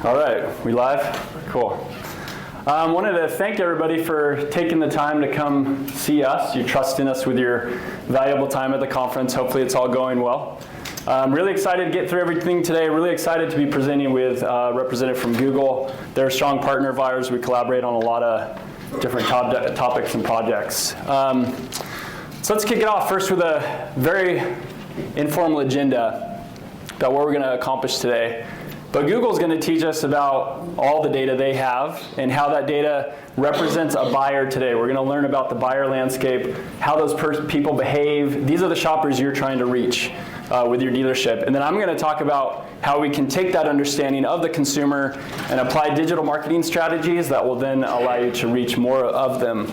All right, we live? Cool. Wanted to thank everybody for taking the time to come see us. You trust in us with your valuable time at the conference. Hopefully it's all going well. I'm really excited to get through everything today. Really excited to be presenting with a representative from Google. They're a strong partner of ours. We collaborate on a lot of different topics and projects. So let's kick it off first with a very informal agenda about what we're going to accomplish today. But Google's going to teach us about all the data they have and how that data represents a buyer today. We're going to learn about the buyer landscape, how those people behave. These are the shoppers you're trying to reach with your dealership. And then I'm going to talk about how we can take that understanding of the consumer and apply digital marketing strategies that will then allow you to reach more of them.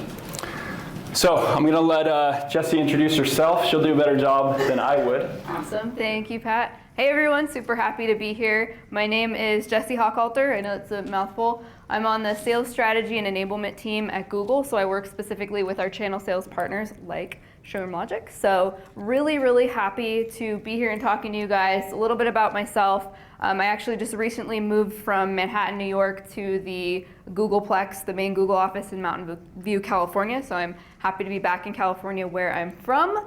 So I'm going to let Jessie introduce herself. She'll do a better job than I would. Awesome. Thank you, Pat. Hey, everyone. Super happy to be here. My name is Jessie Hochhalter. I know it's a mouthful. I'm on the sales strategy and enablement team at Google, so I work specifically with our channel sales partners like Showroom Logic. So really happy to be here and talking to you guys. A little bit about myself. I actually just recently moved from Manhattan, New York to the Googleplex, the main Google office in Mountain View, California. So I'm happy to be back in California where I'm from.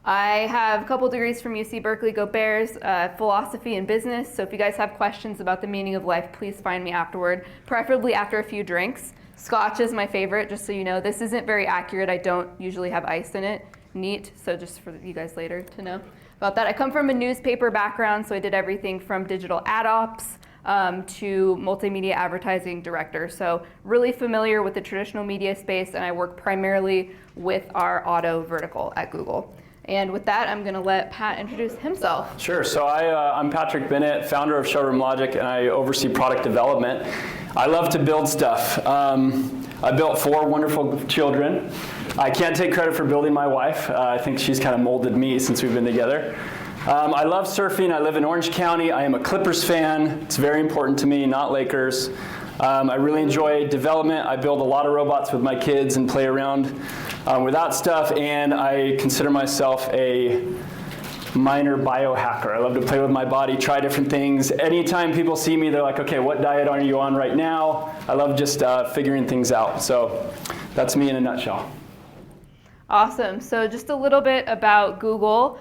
I have a couple degrees from UC Berkeley, go Bears, philosophy and business. So if you guys have questions about the meaning of life, please find me afterward, preferably after a few drinks. Scotch is my favorite, just so you know. This isn't very accurate. I don't usually have ice in it. Neat, so just for you guys later to know about that. I come from a newspaper background, so I did everything from digital ad ops to multimedia advertising director. So really familiar with the traditional media space, and I work primarily with our auto vertical at Google. And with that, I'm going to let Pat introduce himself. Sure. So I'm Patrick Bennett, founder of Showroom Logic, and I oversee product development. I love to build stuff. I built 4 wonderful children. I can't take credit for building my wife. I think she's kind of molded me since we've been together. I love surfing. I live in Orange County. I am a Clippers fan. It's very important to me, not Lakers. I really enjoy development. I build a lot of robots with my kids and play around with that stuff, and I consider myself a minor biohacker. I love to play with my body, try different things. Anytime people see me, they're like, okay, what diet are you on right now? I love just figuring things out. So that's me in a nutshell. Awesome. So just a little bit about Google.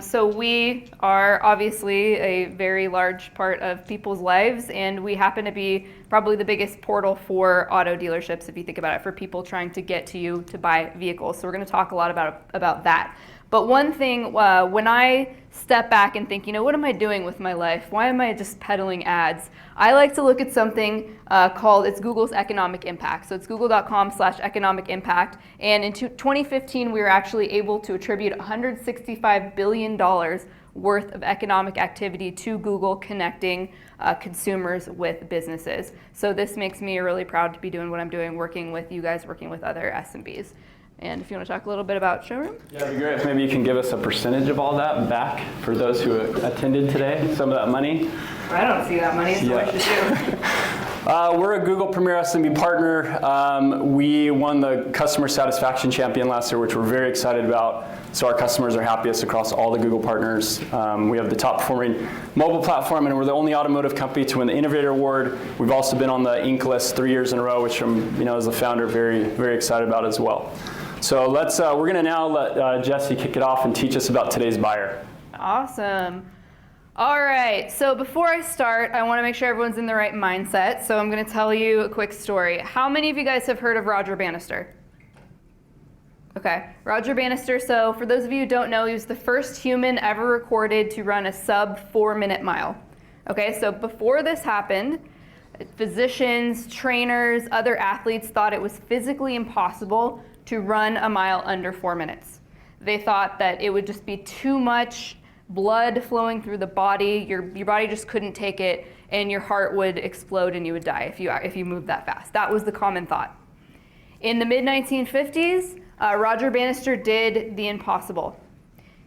So we are obviously a very large part of people's lives, and we happen to be probably the biggest portal for auto dealerships, if you think about it, for people trying to get to you to buy vehicles. So we're going to talk a lot about that. But one thing, when I step back and think, what am I doing with my life? Why am I just peddling ads? I like to look at something it's Google's economic impact. So it's google.com/economic impact. And in 2015, we were actually able to attribute $165 billion worth of economic activity to Google connecting consumers with businesses. So this makes me really proud to be doing what I'm doing, working with you guys, working with other SMBs. And if you want to talk a little bit about Showroom? Yeah, it'd be great if maybe you can give us a percentage of all that back for those who attended today, some of that money. I don't see that money, so I should do. We're a Google Premier SMB partner. We won the Customer Satisfaction Champion last year, which we're very excited about. So our customers are happiest across all the Google partners. We have the top performing mobile platform, and we're the only automotive company to win the Innovator Award. We've also been on the Inc. list 3 years in a row, which I'm, as the founder, very, very excited about as well. So we're going to now let Jessie kick it off and teach us about today's buyer. Awesome. All right, so before I start, I want to make sure everyone's in the right mindset. So I'm going to tell you a quick story. How many of you guys have heard of Roger Bannister? Okay, Roger Bannister, so for those of you who don't know, he was the first human ever recorded to run a sub 4-minute mile. Okay, so before this happened, physicians, trainers, other athletes thought it was physically impossible to run a mile under 4 minutes. They thought that it would just be too much blood flowing through the body, your body just couldn't take it, and your heart would explode and you would die if you moved that fast. That was the common thought. In the mid-1950s, Roger Bannister did the impossible.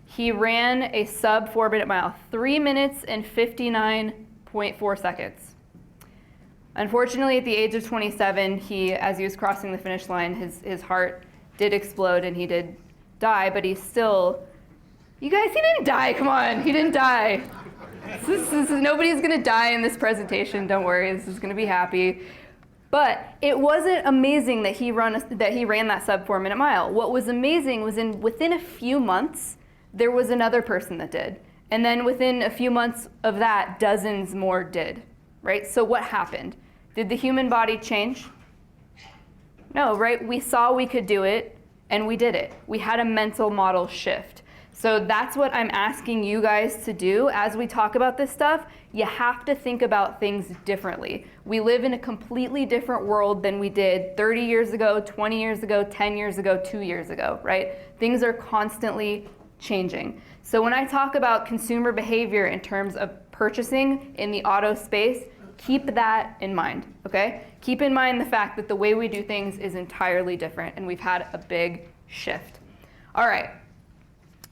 He ran a sub 4-minute mile, 3 minutes and 59.4 seconds. Unfortunately, at the age of 27, as he was crossing the finish line, his heart did explode and he did die, but he didn't die, come on, he didn't die. Nobody's gonna die in this presentation, don't worry, this is gonna be happy. But it wasn't amazing that he ran that sub 4 minute mile. What was amazing was within a few months, there was another person that did. And then within a few months of that, dozens more did, right? So what happened? Did the human body change? No, right? We saw we could do it, and we did it. We had a mental model shift. So that's what I'm asking you guys to do as we talk about this stuff. You have to think about things differently. We live in a completely different world than we did 30 years ago, 20 years ago, 10 years ago, 2 years ago, right? Things are constantly changing. So when I talk about consumer behavior in terms of purchasing in the auto space, keep that in mind, okay? Keep in mind the fact that the way we do things is entirely different, and we've had a big shift. All right.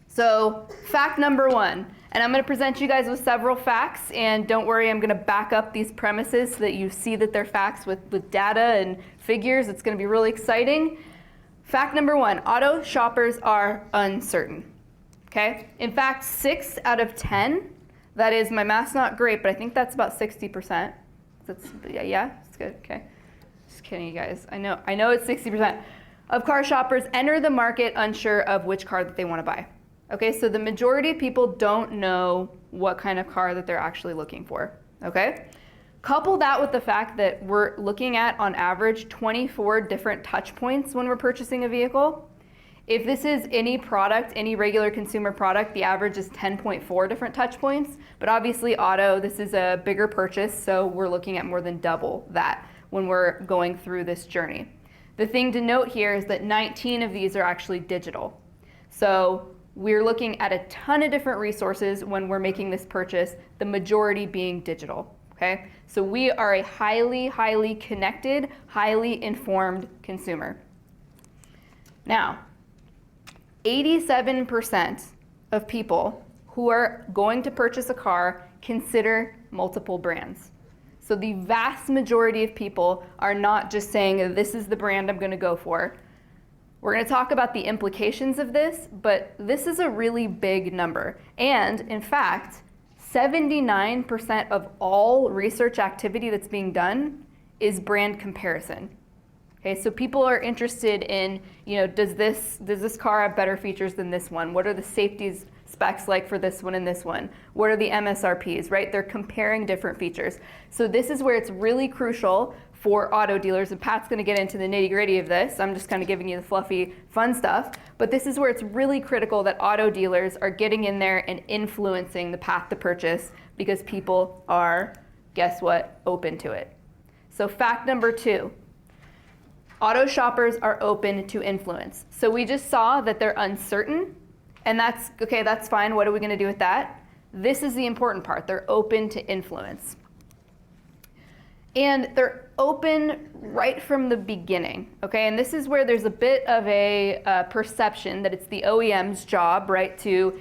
So fact number 1, and I'm going to present you guys with several facts, and don't worry, I'm going to back up these premises so that you see that they're facts with data and figures. It's going to be really exciting. Fact number 1, auto shoppers are uncertain. Okay? In fact, 6 out of 10, that is, my math's not great, but I think that's about 60%. Yeah, it's good, okay. Just kidding, you guys. I know it's 60% of car shoppers enter the market unsure of which car that they want to buy. Okay, so the majority of people don't know what kind of car that they're actually looking for, okay? Couple that with the fact that we're looking at, on average, 24 different touch points when we're purchasing a vehicle. If this is any product, any regular consumer product, the average is 10.4 different touch points, but obviously auto, this is a bigger purchase, so we're looking at more than double that when we're going through this journey. The thing to note here is that 19 of these are actually digital. So we're looking at a ton of different resources when we're making this purchase, the majority being digital, okay? So we are a highly, highly connected, highly informed consumer. Now, 87% of people who are going to purchase a car consider multiple brands. So the vast majority of people are not just saying, this is the brand I'm going to go for. We're going to talk about the implications of this, but this is a really big number. And in fact, 79% of all research activity that's being done is brand comparison. Okay, so people are interested in, does this car have better features than this one? What are the safety specs like for this one and this one? What are the MSRPs, right? They're comparing different features. So this is where it's really crucial for auto dealers, and Pat's going to get into the nitty-gritty of this. I'm just kind of giving you the fluffy, fun stuff. But this is where it's really critical that auto dealers are getting in there and influencing the path to purchase, because people are, guess what, open to it. So fact number 2, auto shoppers are open to influence. So we just saw that they're uncertain, and that's okay, that's fine. What are we going to do with that? This is the important part. They're open to influence. And they're open right from the beginning, okay? And this is where there's a bit of a perception that it's the OEM's job, right, to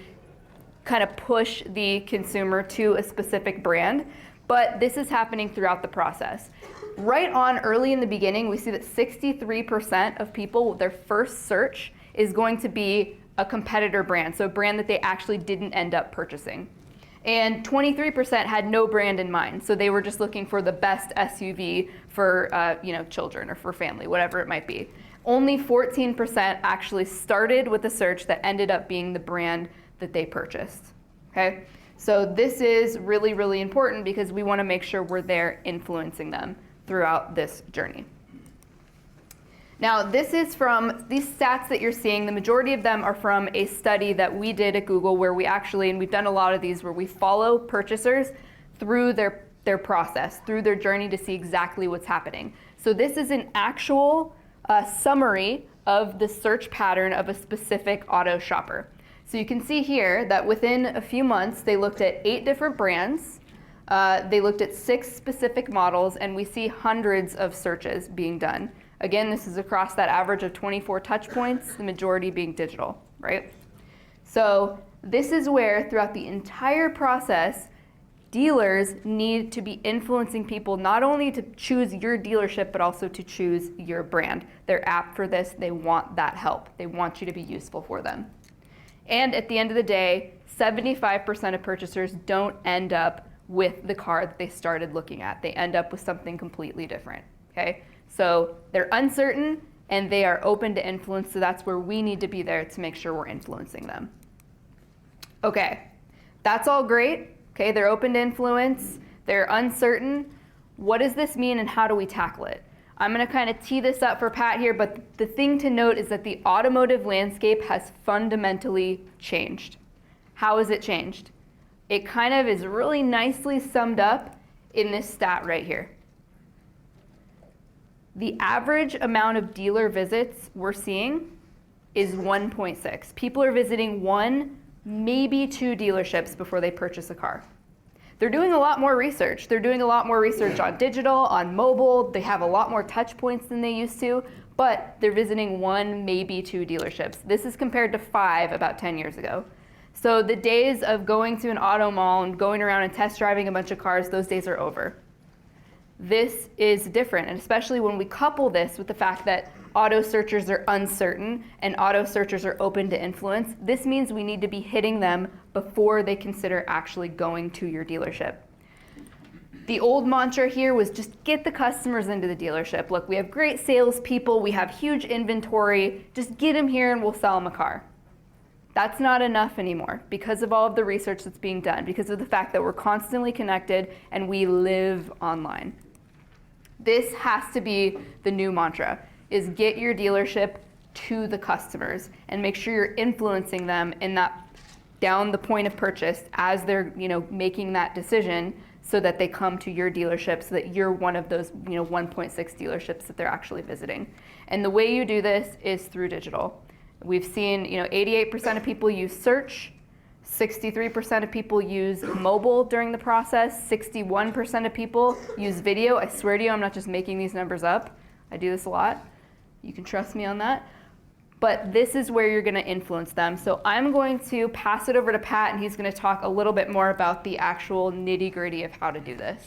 kind of push the consumer to a specific brand. But this is happening throughout the process. Right on early in the beginning, we see that 63% of people, their first search is going to be a competitor brand, so a brand that they actually didn't end up purchasing. And 23% had no brand in mind, so they were just looking for the best SUV for children or for family, whatever it might be. Only 14% actually started with a search that ended up being the brand that they purchased. Okay, so this is really, really important because we want to make sure we're there influencing them throughout this journey. Now, this is from these stats that you're seeing. The majority of them are from a study that we did at Google, where we actually, and we've done a lot of these, where we follow purchasers through their process, through their journey, to see exactly what's happening. So this is an actual summary of the search pattern of a specific auto shopper. So you can see here that within a few months, they looked at 8 different brands. They looked at 6 specific models, and we see hundreds of searches being done. Again, this is across that average of 24 touch points, the majority being digital, right? So this is where, throughout the entire process, dealers need to be influencing people not only to choose your dealership, but also to choose your brand. They're apt for this. They want that help. They want you to be useful for them. And at the end of the day, 75% of purchasers don't end up with the car that they started looking at. They end up with something completely different, okay? So they're uncertain and they are open to influence, so that's where we need to be there to make sure we're influencing them. Okay, that's all great. Okay, they're open to influence, they're uncertain. What does this mean and how do we tackle it? I'm gonna kind of tee this up for Pat here, but the thing to note is that the automotive landscape has fundamentally changed. How has it changed? It kind of is really nicely summed up in this stat right here. The average amount of dealer visits we're seeing is 1.6. People are visiting 1, maybe 2 dealerships before they purchase a car. They're doing a lot more research. They're doing a lot more research on digital, on mobile. They have a lot more touch points than they used to, but they're visiting 1, maybe 2 dealerships. This is compared to 5 about 10 years ago. So the days of going to an auto mall and going around and test driving a bunch of cars, those days are over. This is different, and especially when we couple this with the fact that auto searchers are uncertain and auto searchers are open to influence, this means we need to be hitting them before they consider actually going to your dealership. The old mantra here was just get the customers into the dealership. Look, we have great salespeople, we have huge inventory, just get them here and we'll sell them a car. That's not enough anymore because of all of the research that's being done, because of the fact that we're constantly connected and we live online. This has to be the new mantra, is get your dealership to the customers and make sure you're influencing them in that down the point of purchase as they're making that decision so that they come to your dealership so that you're one of those 1.6 dealerships that they're actually visiting. And the way you do this is through digital. We've seen 88% of people use search, 63% of people use mobile during the process, 61% of people use video. I swear to you, I'm not just making these numbers up. I do this a lot. You can trust me on that. But this is where you're gonna influence them. So I'm going to pass it over to Pat and he's gonna talk a little bit more about the actual nitty-gritty of how to do this.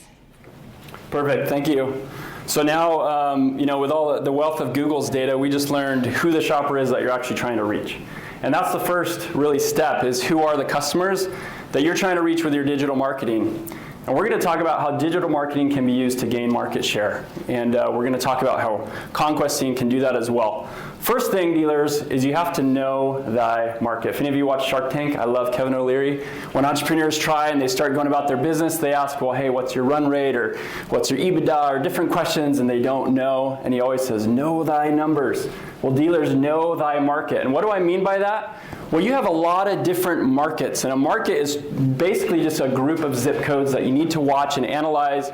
Perfect, thank you. So now, with all the wealth of Google's data, we just learned who the shopper is that you're actually trying to reach. And that's the first really step, is who are the customers that you're trying to reach with your digital marketing. And we're going to talk about how digital marketing can be used to gain market share. And we're going to talk about how conquesting can do that as well. First thing, dealers, is you have to know thy market. If any of you watch Shark Tank, I love Kevin O'Leary. When entrepreneurs try and they start going about their business, they ask, well, hey, what's your run rate, or what's your EBITDA, or different questions, and they don't know. And he always says, know thy numbers. Well, dealers, know thy market. And what do I mean by that? Well, you have a lot of different markets, and a market is basically just a group of zip codes that you need to watch and analyze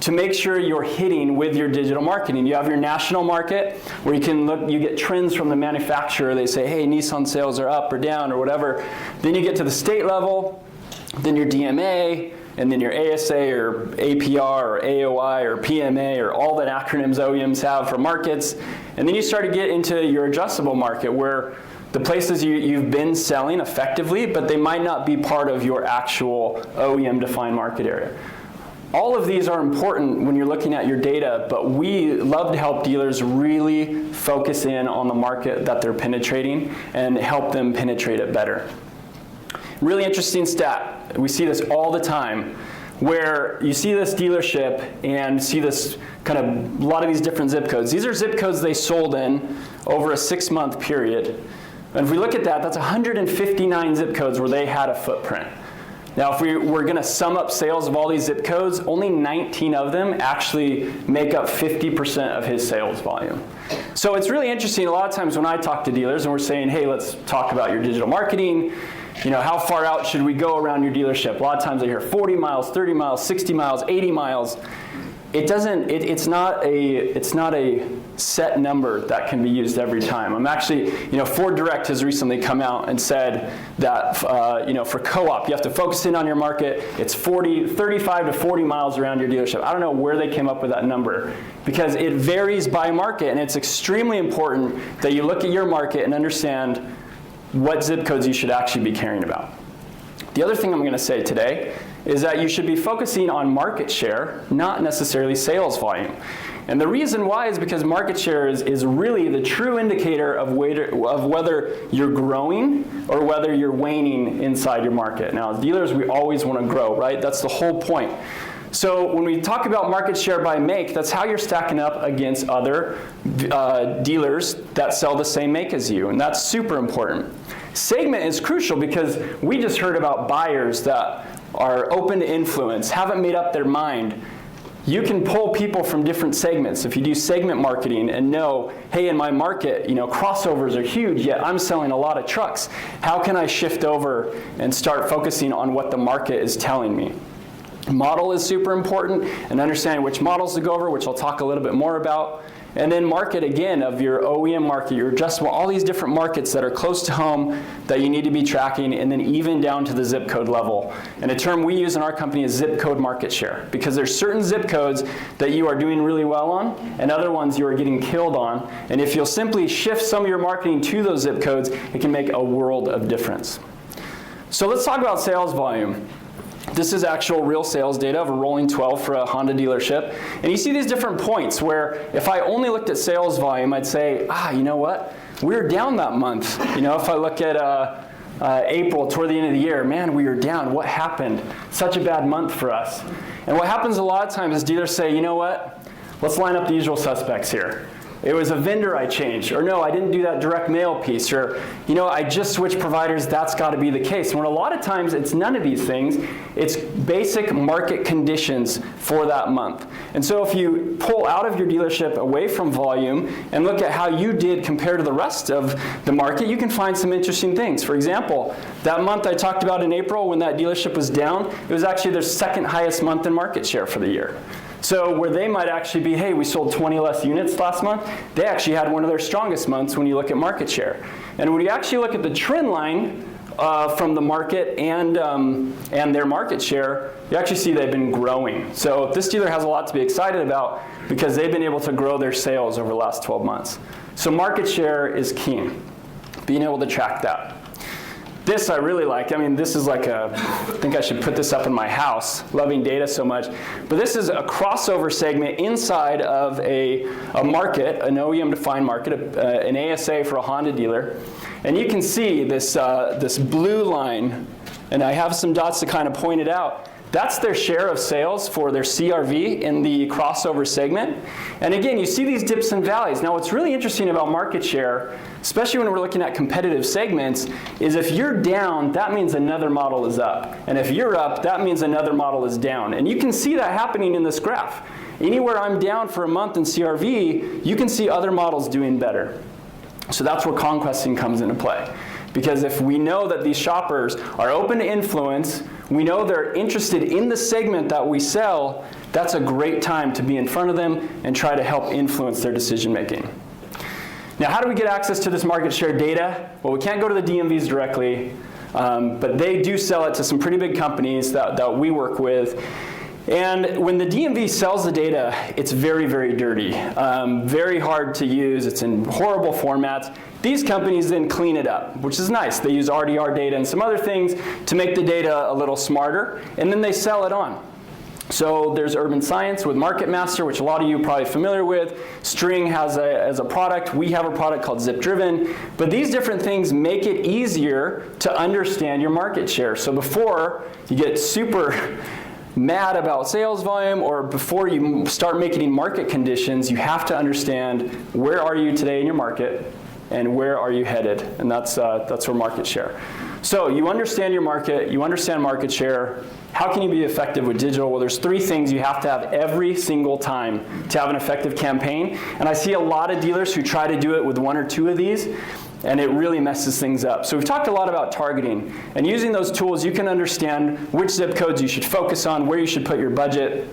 to make sure you're hitting with your digital marketing. You have your national market where you can look, you get trends from the manufacturer. They say, hey, Nissan sales are up or down or whatever. Then you get to the state level, then your DMA, and then your ASA or APR or AOI or PMA or all the acronyms OEMs have for markets. And then you start to get into your adjustable market where the places you've been selling effectively, but they might not be part of your actual OEM-defined market area. All of these are important when you're looking at your data, but we love to help dealers really focus in on the market that they're penetrating and help them penetrate it better. Really interesting stat. We see this all the time, where you see this dealership and see this kind of a lot of these different zip codes. These are zip codes they sold in over a 6-month period. And if we look at that, that's 159 zip codes where they had a footprint. Now, if we were going to sum up sales of all these zip codes, only 19 of them actually make up 50% of his sales volume. So it's really interesting. A lot of times when I talk to dealers and we're saying, hey, let's talk about your digital marketing, how far out should we go around your dealership? A lot of times I hear 40 miles, 30 miles, 60 miles, 80 miles. It's not a set number that can be used every time. I'm actually, Ford Direct has recently come out and said that, for co-op, you have to focus in on your market. It's 35 to 40 miles around your dealership. I don't know where they came up with that number because it varies by market, and it's extremely important that you look at your market and understand what zip codes you should actually be caring about. The other thing I'm going to say today is that you should be focusing on market share, not necessarily sales volume. And the reason why is because market share is really the true indicator of whether you're growing or whether you're waning inside your market. Now, as dealers, we always want to grow, right? That's the whole point. So when we talk about market share by make, that's how you're stacking up against other dealers that sell the same make as you, and that's super important. Segment is crucial because we just heard about buyers that are open to influence, haven't made up their mind. You can pull people from different segments. If you do segment marketing and know, hey, in my market, crossovers are huge, yet I'm selling a lot of trucks. How can I shift over and start focusing on what the market is telling me? Model is super important, and understanding which models to go over, which I'll talk a little bit more about. And then market, again, of your OEM market, your adjustable, all these different markets that are close to home that you need to be tracking, and then even down to the zip code level. And a term we use in our company is zip code market share, because there's certain zip codes that you are doing really well on, and other ones you are getting killed on. And if you'll simply shift some of your marketing to those zip codes, it can make a world of difference. So let's talk about sales volume. This is actual real sales data of a rolling 12 for a Honda dealership. And you see these different points where if I only looked at sales volume, I'd say, you know what? We're down that month. If I look at April toward the end of the year, man, we are down. What happened? Such a bad month for us. And what happens a lot of times is dealers say, you know what? Let's line up the usual suspects here. It was a vendor I changed, or no, I didn't do that direct mail piece, or I just switched providers, that's got to be the case. When a lot of times it's none of these things, it's basic market conditions for that month. And so if you pull out of your dealership away from volume and look at how you did compared to the rest of the market, you can find some interesting things. For example, that month I talked about in April when that dealership was down, it was actually their second highest month in market share for the year. So where they might actually be, hey, we sold 20 less units last month, they actually had one of their strongest months when you look at market share. And when you actually look at the trend line from the market and their market share, you actually see they've been growing. So this dealer has a lot to be excited about because they've been able to grow their sales over the last 12 months. So market share is key, being able to track that. This I really like. This is like I think I should put this up in my house, loving data so much. But this is a crossover segment inside of a market, an OEM-defined market, an ASA for a Honda dealer. And you can see this blue line, and I have some dots to kind of point it out. That's their share of sales for their CRV in the crossover segment. And again, you see these dips and valleys. Now, what's really interesting about market share, especially when we're looking at competitive segments, is if you're down, that means another model is up. And if you're up, that means another model is down. And you can see that happening in this graph. Anywhere I'm down for a month in CRV, you can see other models doing better. So that's where conquesting comes into play. Because if we know that these shoppers are open to influence, we know they're interested in the segment that we sell, that's a great time to be in front of them and try to help influence their decision making. Now, how do we get access to this market share data? Well, we can't go to the DMVs directly, but they do sell it to some pretty big companies that we work with. And when the DMV sells the data, it's very, very dirty, very hard to use. It's in horrible formats. These companies then clean it up, which is nice. They use RDR data and some other things to make the data a little smarter, and then they sell it on. So there's Urban Science with Market Master, which a lot of you are probably familiar with. String has a product. We have a product called Zip Driven. But these different things make it easier to understand your market share. So before you get super mad about sales volume, or before you start making market conditions, you have to understand where are you today in your market and where are you headed, and that's where market share. So you understand your market, you understand market share. How can you be effective with digital? Well, there's 3 things you have to have every single time to have an effective campaign, and I see a lot of dealers who try to do it with 1 or 2 of these, and it really messes things up. So we've talked a lot about targeting, and using those tools you can understand which zip codes you should focus on, where you should put your budget.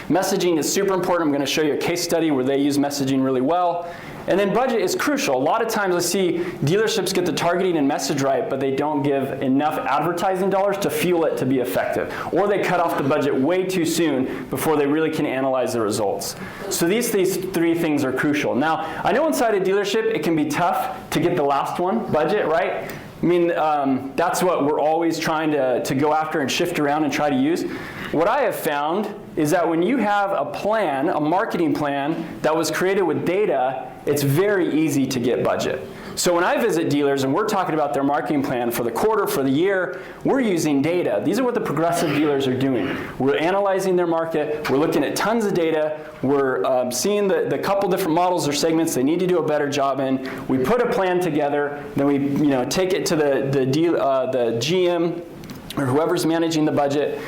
Messaging is super important. I'm going to show you a case study where they use messaging really well. And then budget is crucial. A lot of times I see dealerships get the targeting and message right, but they don't give enough advertising dollars to fuel it to be effective. Or they cut off the budget way too soon before they really can analyze the results. So these 3 things are crucial. Now, I know inside a dealership it can be tough to get the last one, budget, right? That's what we're always trying to go after and shift around and try to use. What I have found is that when you have a plan, a marketing plan that was created with data, it's very easy to get budget. So when I visit dealers and we're talking about their marketing plan for the quarter, for the year, we're using data. These are what the progressive dealers are doing. We're analyzing their market, we're looking at tons of data, we're seeing the couple different models or segments they need to do a better job in. We put a plan together, then we take it to the GM or whoever's managing the budget,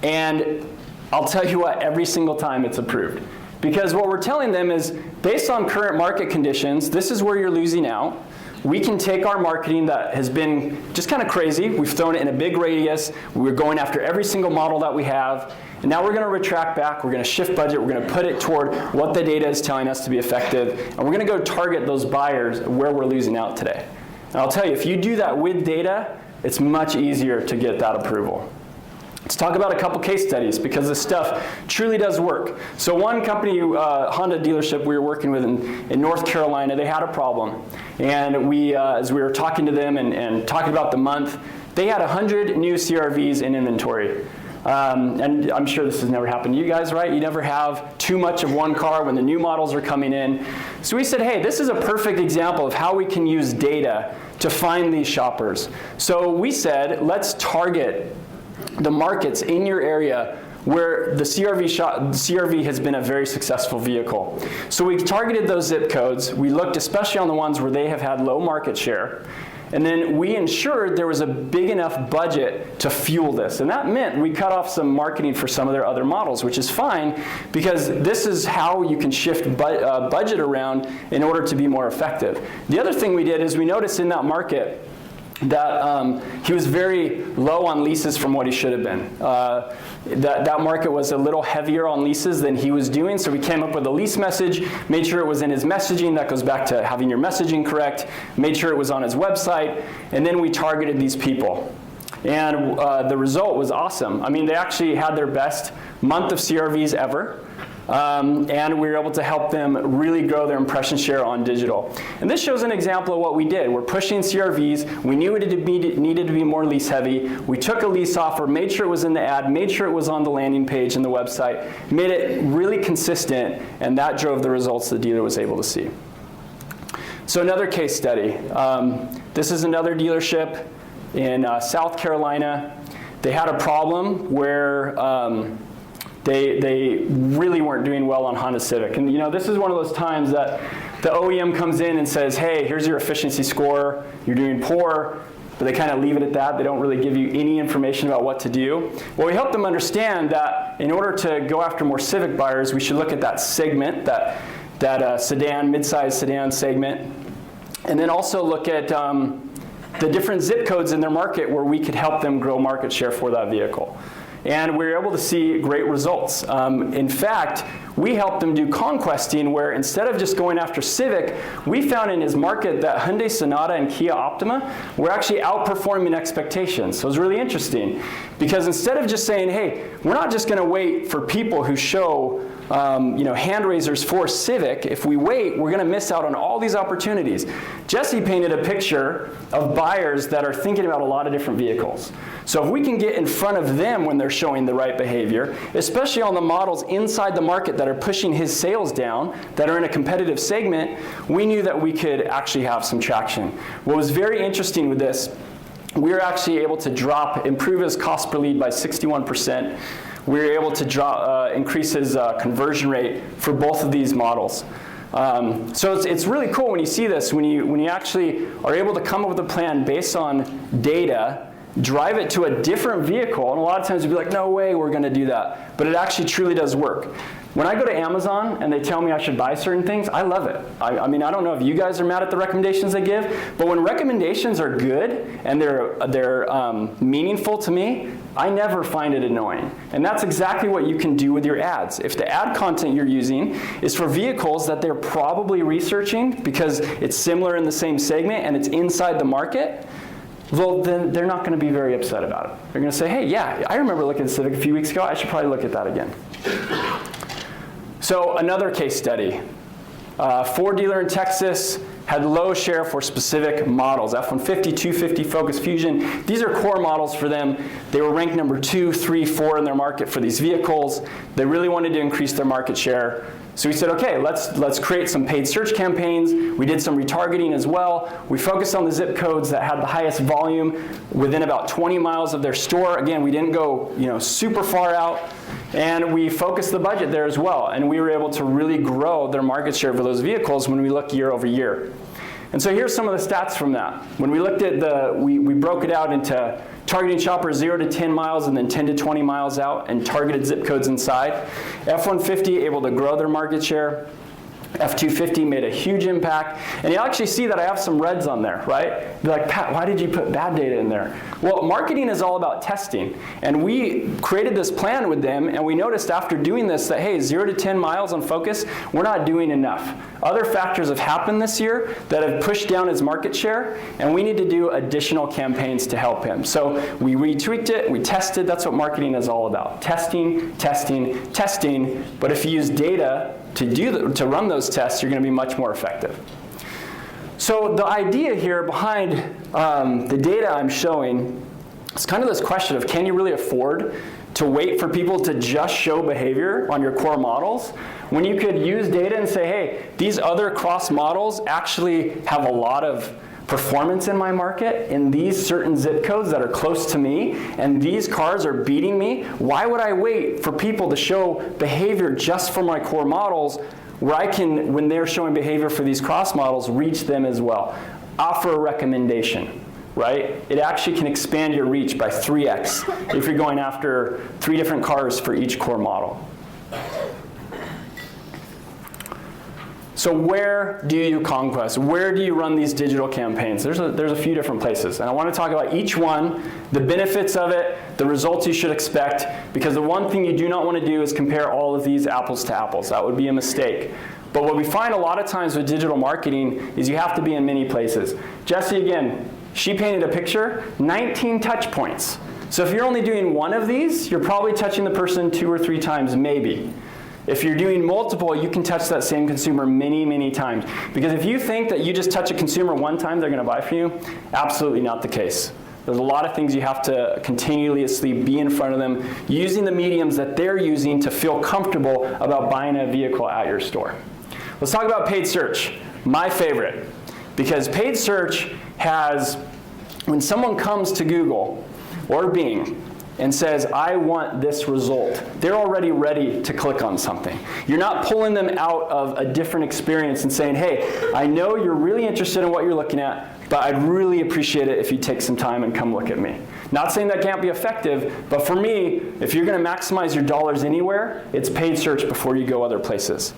and I'll tell you what, every single time it's approved. Because what we're telling them is, based on current market conditions, this is where you're losing out. We can take our marketing that has been just kind of crazy, we've thrown it in a big radius, we're going after every single model that we have, and now we're going to retract back, we're going to shift budget, we're going to put it toward what the data is telling us to be effective, and we're going to go target those buyers where we're losing out today. And I'll tell you, if you do that with data, it's much easier to get that approval. Let's talk about a couple case studies, because this stuff truly does work. So one company, Honda dealership we were working with in North Carolina, they had a problem. And we, as we were talking to them and talking about the month, they had 100 new CRVs in inventory. And I'm sure this has never happened to you guys, right? You never have too much of one car when the new models are coming in. So we said, hey, this is a perfect example of how we can use data to find these shoppers. So we said, let's target the markets in your area where the CRV has been a very successful vehicle. So we targeted those zip codes. We looked especially on the ones where they have had low market share. And then we ensured there was a big enough budget to fuel this. And that meant we cut off some marketing for some of their other models, which is fine, because this is how you can shift budget around in order to be more effective. The other thing we did is we noticed in that market that he was very low on leases from what he should have been. That market was a little heavier on leases than he was doing, so we came up with a lease message, made sure it was in his messaging. That goes back to having your messaging correct, made sure it was on his website, and then we targeted these people. And the result was awesome. I mean, they actually had their best month of CRVs ever. And we were able to help them really grow their impression share on digital. And this shows an example of what we did. We're pushing CRVs. We knew it needed to be more lease heavy. We took a lease offer, made sure it was in the ad, made sure it was on the landing page and the website, made it really consistent, and that drove the results the dealer was able to see. So another case study. This is another dealership in South Carolina. They had a problem where they really weren't doing well on Honda Civic. And this is one of those times that the OEM comes in and says, hey, here's your efficiency score, you're doing poor, but they kind of leave it at that. They don't really give you any information about what to do. Well, we help them understand that in order to go after more Civic buyers, we should look at that segment, that sedan, mid-size sedan segment, and then also look at the different zip codes in their market where we could help them grow market share for that vehicle. And we were able to see great results. In fact, we helped them do conquesting, where instead of just going after Civic, we found in his market that Hyundai Sonata and Kia Optima were actually outperforming expectations. So it was really interesting, because instead of just saying, hey, we're not just going to wait for people who show hand raisers for Civic. If we wait, we're going to miss out on all these opportunities. Jessie painted a picture of buyers that are thinking about a lot of different vehicles. So if we can get in front of them when they're showing the right behavior, especially on the models inside the market that are pushing his sales down, that are in a competitive segment, we knew that we could actually have some traction. What was very interesting with this, we were actually able to improve his cost per lead by 61%. We were able to increase his conversion rate for both of these models. So it's really cool when you see this, when you actually are able to come up with a plan based on data, drive it to a different vehicle, and a lot of times you'd be like, no way we're going to do that. But it actually truly does work. When I go to Amazon and they tell me I should buy certain things, I love it. I mean, I don't know if you guys are mad at the recommendations they give, but when recommendations are good and they're meaningful to me, I never find it annoying. And that's exactly what you can do with your ads. If the ad content you're using is for vehicles that they're probably researching because it's similar in the same segment and it's inside the market, well, then they're not going to be very upset about it. They're going to say, hey, yeah, I remember looking at Civic a few weeks ago. I should probably look at that again. So another case study. Ford dealer in Texas had low share for specific models. F-150, 250, Focus, Fusion. These are core models for them. They were ranked number 2, 3, 4 in their market for these vehicles. They really wanted to increase their market share. So we said, okay, let's create some paid search campaigns. We did some retargeting as well. We focused on the zip codes that had the highest volume within about 20 miles of their store. Again, we didn't go super far out. And we focused the budget there as well. And we were able to really grow their market share for those vehicles when we look year over year. And so here's some of the stats from that. When we looked at we broke it out into targeting shoppers 0 to 10 miles and then 10 to 20 miles out and targeted zip codes inside. F-150 able to grow their market share. F-250 made a huge impact. And you'll actually see that I have some reds on there, right? You're like, Pat, why did you put bad data in there? Well, marketing is all about testing. And we created this plan with them, and we noticed after doing this that, hey, 0 to 10 miles on Focus, we're not doing enough. Other factors have happened this year that have pushed down his market share, and we need to do additional campaigns to help him. So we retweaked it, we tested. That's what marketing is all about. Testing, testing, testing. But if you use data to run those tests, you're going to be much more effective. So the idea here behind the data I'm showing is kind of this question of, can you really afford to wait for people to just show behavior on your core models when you could use data and say, hey, these other cross models actually have a lot of performance in my market in these certain zip codes that are close to me, and these cars are beating me. Why would I wait for people to show behavior just for my core models where I can, when they're showing behavior for these cross models, reach them as well? Offer a recommendation, right? It actually can expand your reach by 3x if you're going after 3 different cars for each core model. So where do you conquest? Where do you run these digital campaigns? There's a few different places. And I want to talk about each one, the benefits of it, the results you should expect, because the one thing you do not want to do is compare all of these apples to apples. That would be a mistake. But what we find a lot of times with digital marketing is you have to be in many places. Jessie, again, she painted a picture, 19 touch points. So if you're only doing one of these, you're probably touching the person 2 or 3 times, maybe. If you're doing multiple, you can touch that same consumer many, many times. Because if you think that you just touch a consumer one time, they're going to buy from you, absolutely not the case. There's a lot of things you have to continuously be in front of them, using the mediums that they're using to feel comfortable about buying a vehicle at your store. Let's talk about paid search, my favorite. Because paid search has, when someone comes to Google or Bing, and says, I want this result, they're already ready to click on something. You're not pulling them out of a different experience and saying, hey, I know you're really interested in what you're looking at, but I'd really appreciate it if you take some time and come look at me. Not saying that can't be effective, but for me, if you're going to maximize your dollars anywhere, it's paid search before you go other places.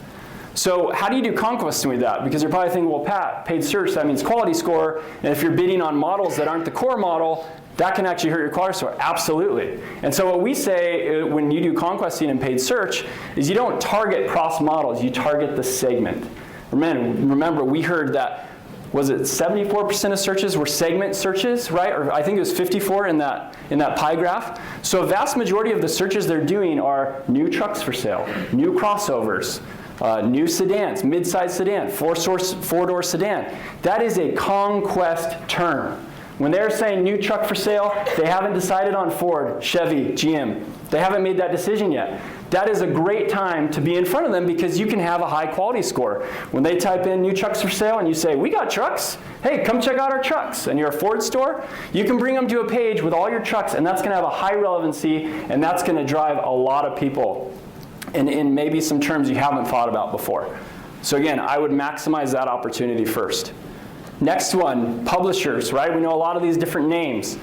So how do you do conquesting with that? Because you're probably thinking, well, Pat, paid search, that means quality score, and if you're bidding on models that aren't the core model, that can actually hurt your quality score. Absolutely. And so what we say when you do conquesting and paid search is you don't target cross models, you target the segment. Remember, we heard that, was it 74% of searches were segment searches, right? Or I think it was 54 in that pie graph. So a vast majority of the searches they're doing are new trucks for sale, new crossovers, new sedans, mid-size sedan, four-door sedan. That is a conquest term. When they're saying new truck for sale, they haven't decided on Ford, Chevy, GM. They haven't made that decision yet. That is a great time to be in front of them because you can have a high quality score. When they type in new trucks for sale and you say, we got trucks, hey, come check out our trucks, and you're a Ford store, you can bring them to a page with all your trucks, and that's going to have a high relevancy, and that's going to drive a lot of people in maybe some terms you haven't thought about before. So again, I would maximize that opportunity first. Next one, publishers, right? We know a lot of these different names.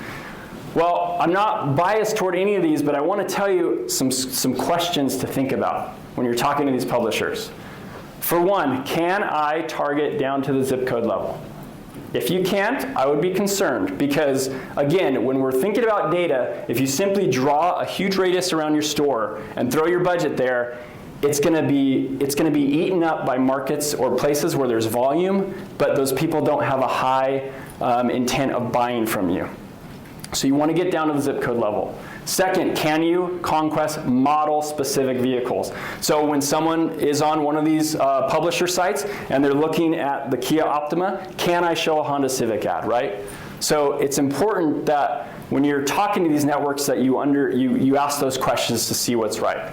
Well, I'm not biased toward any of these, but I want to tell you some questions to think about when you're talking to these publishers. For one, can I target down to the zip code level? If you can't, I would be concerned because, again, when we're thinking about data, if you simply draw a huge radius around your store and throw your budget there, it's going to be eaten up by markets or places where there's volume, but those people don't have a high intent of buying from you. So you want to get down to the zip code level. Second, can you conquest model-specific vehicles? So when someone is on one of these publisher sites and they're looking at the Kia Optima, can I show a Honda Civic ad, right? So it's important that when you're talking to these networks that you ask those questions to see what's right.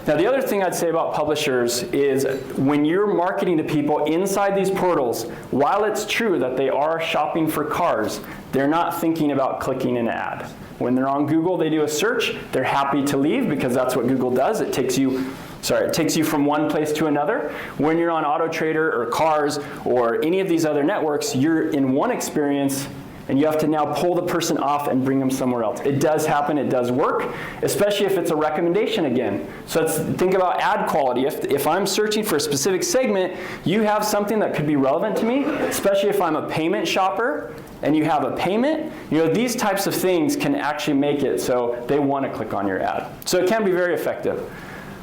Now, the other thing I'd say about publishers is when you're marketing to people inside these portals, while it's true that they are shopping for cars, they're not thinking about clicking an ad. When they're on Google, they do a search, they're happy to leave because that's what Google does. It takes you from one place to another. When you're on AutoTrader or Cars or any of these other networks, you're in one experience and you have to now pull the person off and bring them somewhere else. It does happen, it does work, especially if it's a recommendation again. So let's think about ad quality. If I'm searching for a specific segment, you have something that could be relevant to me, especially if I'm a payment shopper and you have a payment, these types of things can actually make it so they want to click on your ad. So it can be very effective.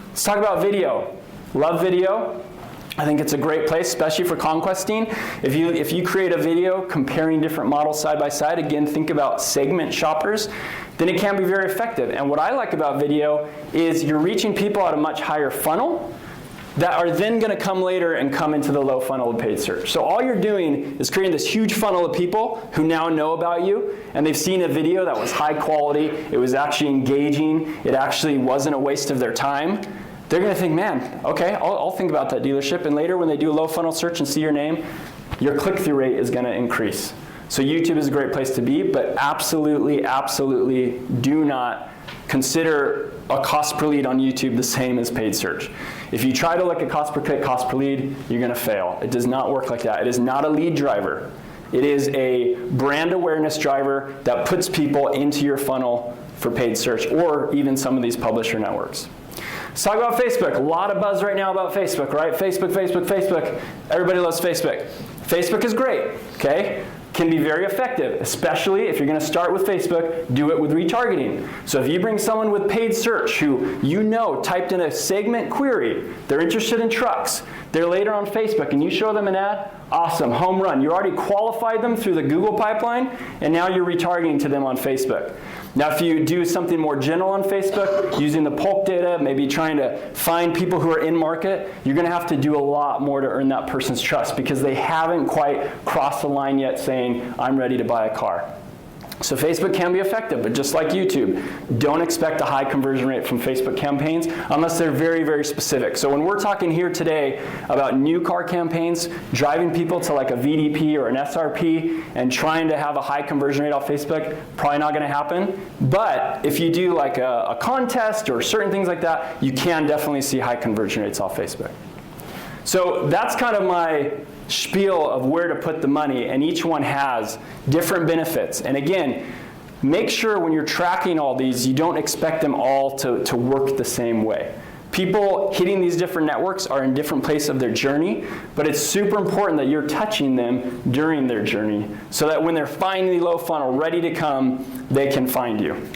Let's talk about video. Love video. I think it's a great place, especially for conquesting. If you create a video comparing different models side by side, again, think about segment shoppers, then it can be very effective. And what I like about video is you're reaching people at a much higher funnel that are then going to come later and come into the low funnel of paid search. So all you're doing is creating this huge funnel of people who now know about you, and they've seen a video that was high quality, it was actually engaging, it actually wasn't a waste of their time. They're going to think, man, okay, I'll think about that dealership. And later when they do a low funnel search and see your name, your click-through rate is going to increase. So YouTube is a great place to be, but absolutely, absolutely do not consider a cost per lead on YouTube the same as paid search. If you try to look at cost per click, cost per lead, you're going to fail. It does not work like that. It is not a lead driver. It is a brand awareness driver that puts people into your funnel for paid search or even some of these publisher networks. Let's talk about Facebook. A lot of buzz right now about Facebook, right? Facebook, Facebook, Facebook. Everybody loves Facebook. Facebook is great, okay? Can be very effective, especially if you're going to start with Facebook, do it with retargeting. So if you bring someone with paid search who typed in a segment query, they're interested in trucks, they're later on Facebook, and you show them an ad, awesome, home run. You already qualified them through the Google pipeline, and now you're retargeting to them on Facebook. Now, if you do something more general on Facebook, using the bulk data, maybe trying to find people who are in market, you're going to have to do a lot more to earn that person's trust because they haven't quite crossed the line yet saying, I'm ready to buy a car. So Facebook can be effective, but just like YouTube, don't expect a high conversion rate from Facebook campaigns unless they're very, very specific. So when we're talking here today about new car campaigns, driving people to like a VDP or an SRP and trying to have a high conversion rate off Facebook, probably not going to happen. But if you do like a contest or certain things like that, you can definitely see high conversion rates off Facebook. So that's kind of my spiel of where to put the money, and each one has different benefits. And again, make sure when you're tracking all these, you don't expect them all to work the same way. People hitting these different networks are in different places of their journey, but it's super important that you're touching them during their journey so that when they're finally low funnel, ready to come, they can find you.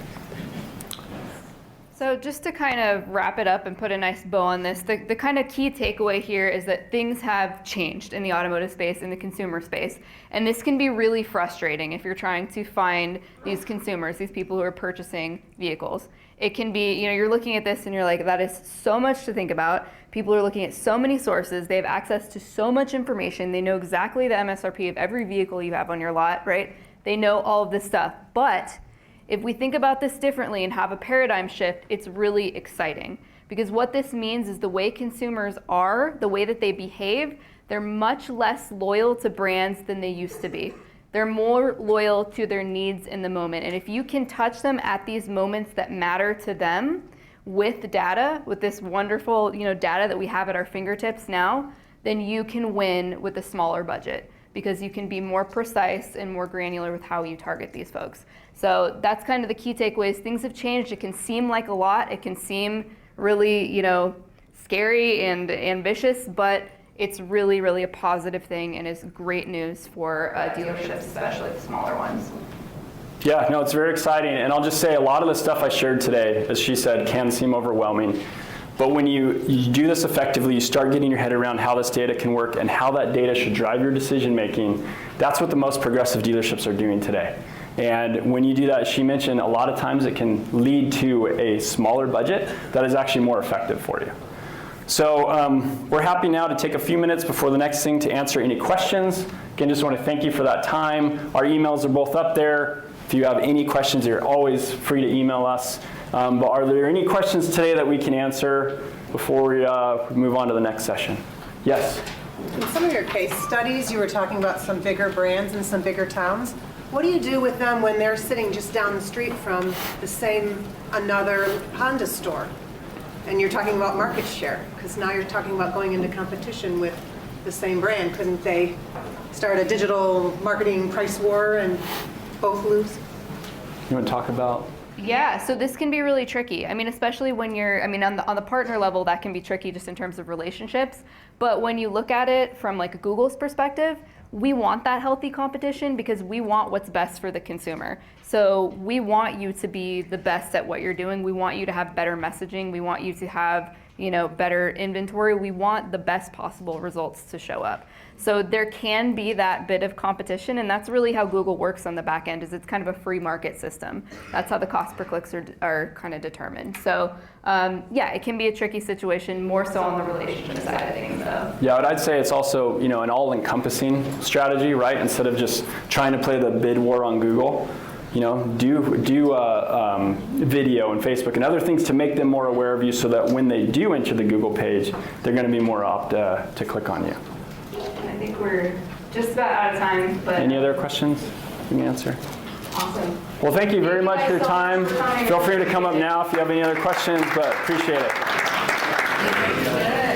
So just to kind of wrap it up and put a nice bow on this, the kind of key takeaway here is that things have changed in the automotive space, in the consumer space. And this can be really frustrating if you're trying to find these consumers, these people who are purchasing vehicles. It can be, you're looking at this and you're like, that is so much to think about. People are looking at so many sources. They have access to so much information. They know exactly the MSRP of every vehicle you have on your lot, right? They know all of this stuff. But if we think about this differently and have a paradigm shift, it's really exciting. Because what this means is the way consumers are, the way that they behave, they're much less loyal to brands than they used to be. They're more loyal to their needs in the moment. And if you can touch them at these moments that matter to them with data, with this wonderful data that we have at our fingertips now, then you can win with a smaller budget because you can be more precise and more granular with how you target these folks. So that's kind of the key takeaways. Things have changed. It can seem like a lot. It can seem really, scary and ambitious, but it's really, really a positive thing and is great news for dealerships, especially the smaller ones. Yeah, no, it's very exciting. And I'll just say a lot of the stuff I shared today, as she said, can seem overwhelming. But when you do this effectively, you start getting your head around how this data can work and how that data should drive your decision making. That's what the most progressive dealerships are doing today. And when you do that, she mentioned a lot of times it can lead to a smaller budget that is actually more effective for you. So we're happy now to take a few minutes before the next thing to answer any questions. Again, just want to thank you for that time. Our emails are both up there. If you have any questions, you're always free to email us. But are there any questions today that we can answer before we move on to the next session? Yes? In some of your case studies, you were talking about some bigger brands in some bigger towns. What do you do with them when they're sitting just down the street from the same another Honda store? And you're talking about market share, because now you're talking about going into competition with the same brand. Couldn't they start a digital marketing price war and both lose? You want to talk about? Yeah, so this can be really tricky. I mean, especially when you're, on the partner level, that can be tricky just in terms of relationships. But when you look at it from like Google's perspective, we want that healthy competition because we want what's best for the consumer. So we want you to be the best at what you're doing. We want you to have better messaging. We want you to have, better inventory. We want the best possible results to show up. So there can be that bit of competition, and that's really how Google works on the back end. Is it's kind of a free market system. That's how the cost per clicks are kind of determined. So yeah, it can be a tricky situation, more so on the relationship side of things, though. Yeah, but I'd say it's also an all-encompassing strategy, right? Instead of just trying to play the bid war on Google. Do video and Facebook and other things to make them more aware of you so that when they do enter the Google page, they're going to be more apt to click on you. I think we're just about out of time. But any other questions you can answer? Awesome. Well, thank you very much for your time. For coming. Feel free to come up now if you have any other questions, but appreciate it. Good.